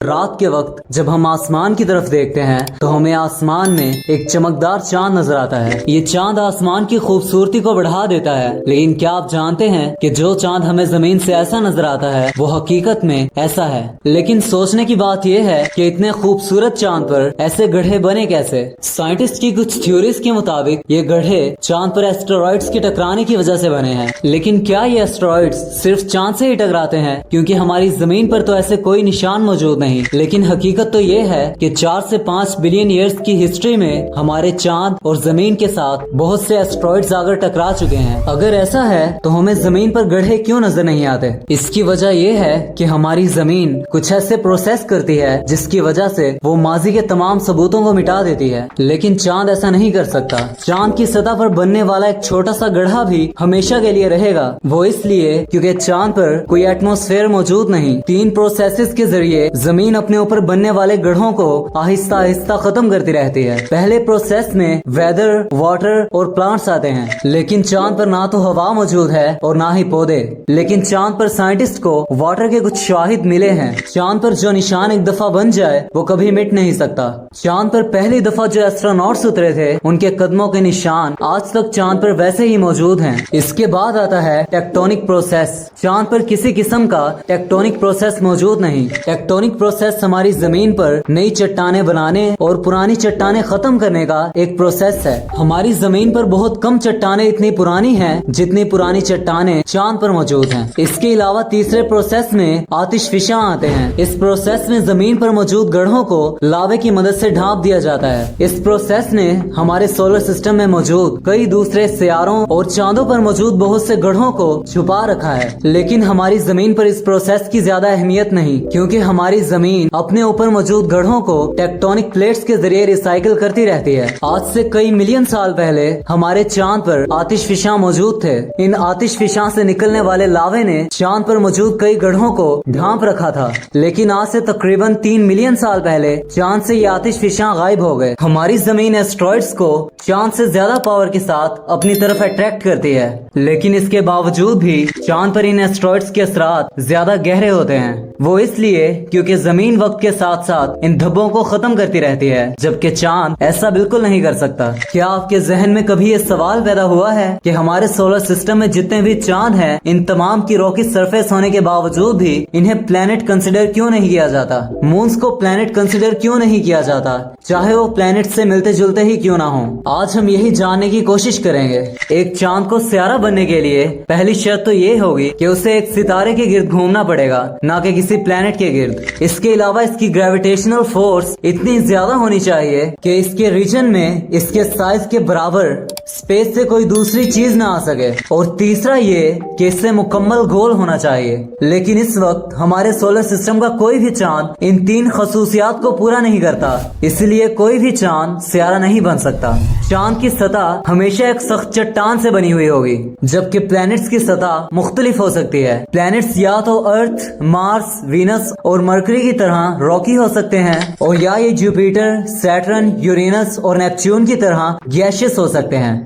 رات کے وقت جب ہم آسمان کی طرف دیکھتے ہیں تو ہمیں آسمان میں ایک چمکدار چاند نظر آتا ہے۔ یہ چاند آسمان کی خوبصورتی کو بڑھا دیتا ہے، لیکن کیا آپ جانتے ہیں کہ جو چاند ہمیں زمین سے ایسا نظر آتا ہے وہ حقیقت میں ایسا ہے؟ لیکن سوچنے کی بات یہ ہے کہ اتنے خوبصورت چاند پر ایسے گڑھے بنے کیسے؟ سائنٹسٹ کی کچھ تھیوریز کے مطابق یہ گڑھے چاند پر ایسٹرائڈز کے ٹکرانے کی وجہ سے بنے ہیں۔ لیکن کیا یہ ایسٹرائڈز صرف چاند سے ہی ٹکراتے ہیں؟ کیونکہ ہماری زمین پر تو ایسے کوئی نشان موجود نہیں۔ لیکن حقیقت تو یہ ہے کہ 4 سے 5 بلین ایئرز کی ہسٹری میں ہمارے چاند اور زمین کے ساتھ بہت سے ایسٹرائڈز آگر ٹکرا چکے ہیں۔ اگر ایسا ہے تو ہمیں زمین پر گڑھے کیوں نظر نہیں آتے؟ اس کی وجہ یہ ہے کہ ہماری زمین کچھ ایسے پروسیس کرتی ہے جس کی وجہ سے وہ ماضی کے تمام ثبوتوں کو مٹا دیتی ہے، لیکن چاند ایسا نہیں کر سکتا۔ چاند کی سطح پر بننے والا ایک چھوٹا سا گڑھا بھی ہمیشہ کے لیے رہے گا، وہ اس لیے کیونکہ چاند پر کوئی ایٹماسفیئر موجود نہیں۔ 3 پروسیسز کے ذریعے زمین اپنے اوپر بننے والے گڑھوں کو آہستہ آہستہ ختم کرتی رہتی ہے۔ پہلے پروسیس میں ویدر، واٹر اور پلانٹس آتے ہیں، لیکن چاند پر نہ تو ہوا موجود ہے اور نہ ہی پودے۔ لیکن چاند پر سائنٹسٹ کو واٹر کے کچھ شواہد ملے ہیں۔ چاند پر جو نشان ایک دفعہ بن جائے وہ کبھی مٹ نہیں سکتا۔ چاند پر پہلی دفعہ جو ایسٹروناٹس اترے تھے ان کے قدموں کے نشان آج تک چاند پر ویسے ہی موجود ہیں۔ اس کے بعد آتا ہے ٹیکٹونک پروسیس۔ چاند پر کسی قسم کا ٹیکٹونک پروسیس موجود نہیں۔ ٹیکٹونک پروسیس ہماری زمین پر نئی چٹانیں بنانے اور پرانی چٹانیں ختم کرنے کا ایک پروسیس ہے۔ ہماری زمین پر بہت کم چٹانیں اتنی پرانی ہیں جتنی پرانی چٹانیں چاند پر موجود ہیں۔ اس کے علاوہ تیسرے پروسیس میں آتش فشاں آتے ہیں۔ اس پروسیس میں زمین پر موجود گڑھوں کو لاوے کی مدد سے ڈھانپ دیا جاتا ہے۔ اس پروسیس نے ہمارے سولر سسٹم میں موجود کئی دوسرے سیاروں اور چاندوں پر موجود بہت سے گڑھوں کو چھپا رکھا ہے، لیکن ہماری زمین پر اس پروسیس کی زیادہ اہمیت نہیں، کیونکہ ہماری زمین اپنے اوپر موجود گڑھوں کو ٹیکٹونک پلیٹس کے ذریعے ریسائیکل کرتی رہتی ہے۔ آج سے کئی ملین سال پہلے ہمارے چاند پر آتش فشاں موجود تھے۔ ان آتش فشاں سے نکلنے والے لاوے نے چاند پر موجود کئی گڑھوں کو ڈھانپ رکھا تھا، لیکن آج سے تقریباً 3 ملین سال پہلے چاند سے یہ آتش فشاں غائب ہو گئے۔ ہماری زمین ایسٹرائڈز کو چاند سے زیادہ پاور کے ساتھ اپنی طرف اٹریکٹ کرتی ہے، لیکن اس کے باوجود بھی چاند پر ان ایسٹرائڈز کے اثرات زیادہ گہرے ہوتے ہیں۔ وہ اس لیے کیونکہ زمین وقت کے ساتھ ساتھ ان دھبوں کو ختم کرتی رہتی ہے، جبکہ چاند ایسا بالکل نہیں کر سکتا۔ کیا آپ کے ذہن میں کبھی یہ سوال پیدا ہوا ہے کہ ہمارے سولر سسٹم میں جتنے بھی چاند ہیں ان تمام کی راکی سرفیس ہونے کے باوجود بھی انہیں پلانٹ کنسیڈر کیوں نہیں کیا جاتا؟ مونز کو پلانٹ کنسیڈر کیوں نہیں کیا جاتا، چاہے وہ پلانٹ سے ملتے جلتے ہی کیوں نہ ہوں؟ آج ہم یہی جاننے کی کوشش کریں گے۔ ایک چاند کو سیارہ بننے کے لیے پہلی شرط تو یہ ہوگی کہ اسے ایک ستارے کے گرد گھومنا پڑے گا، نہ کہ کسی پلانٹ کے گرد۔ اس کے علاوہ اس کی گریویٹیشنل فورس اتنی زیادہ ہونی چاہیے کہ اس کے ریجن میں اس کے سائز کے برابر اسپیس سے کوئی دوسری چیز نہ آ سکے، اور تیسرا یہ کہ اس سے مکمل گول ہونا چاہیے۔ لیکن اس وقت ہمارے سولر سسٹم کا کوئی بھی چاند ان 3 خصوصیات کو پورا نہیں کرتا، اس لیے کوئی بھی چاند سیارہ نہیں بن سکتا۔ چاند کی سطح ہمیشہ ایک سخت چٹان سے بنی ہوئی ہوگی، جبکہ پلانٹس کی سطح مختلف ہو سکتی ہے۔ پلانٹس یا تو ارتھ، مارس، وینس اور مرکری کی طرح راکی ہو سکتے ہیں، اور یا یہ جوپیٹر، سیٹرن، یورینس اور نیپچون کی طرح گیشیس ہو سکتے ہیں۔